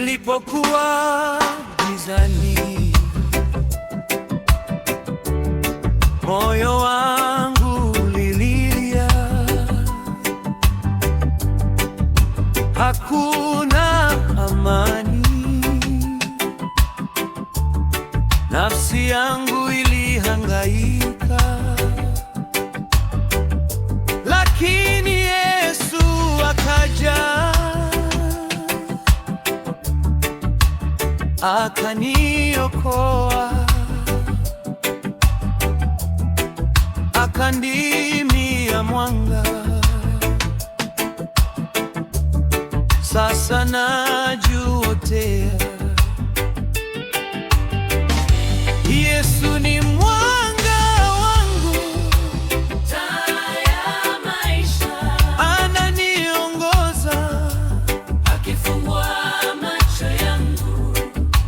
Nilipokuwa gizani, moyo wangu ulilia, hakuna amani, nafsi yangu ilihangaika, lakini Yesu akaja akaniokoa, akandimia mwanga. Sasa najuotea, Yesu ni mwanga wangu, taa ya maisha, ananiongoza, akifungua macho yangu.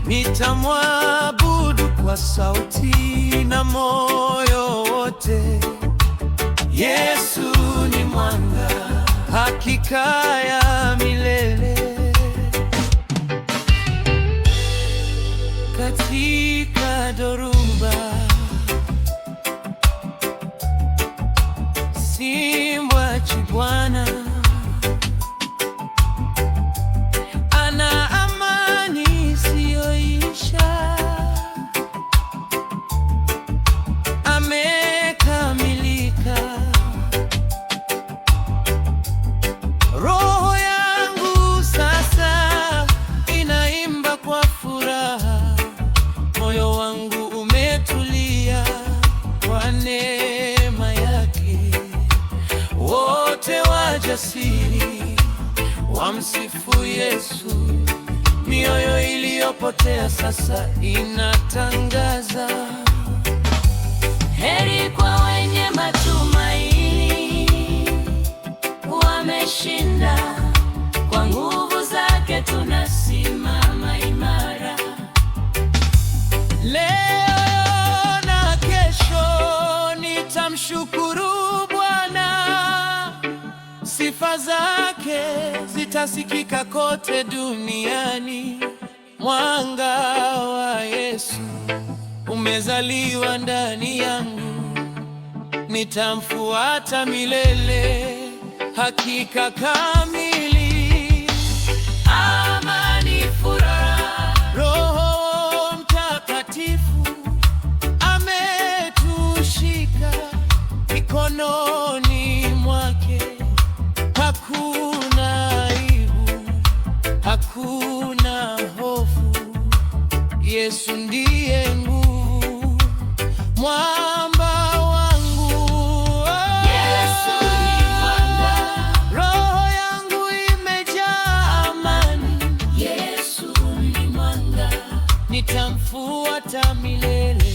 Nitamwabudu kwa sauti na moyo wote. Yesu ni mwanga, hakika ya milele. Katika dhoruba, simwachi Bwana. Ana amani isiyoisha, amekamilika. Roho yangu sasa inaimba kwa furaha, moyo wangu umetulia kwa neema yake. Wote wajasiri wamsifu Yesu, mioyo iliyopotea sasa inatangaza. Heri kwa wenye matumaini, wameshinda. Kwa nguvu zake tunasimama imara. Leo na kesho nitamshukuru Bwana, sifa zake zitasikika kote duniani. Mwanga wa Yesu umezaliwa ndani yangu, nitamfuata milele, hakika kamili. Amani, furaha, Roho Mtakatifu ametushika mikononi mwake. Hakuna aibu, hakuna hofu, Yesu ndiye nguvu, mwamba wangu. Yesu ni mwanga, Roho yangu imejaa amani. Yesu ni mwanga, Nitamfuata milele.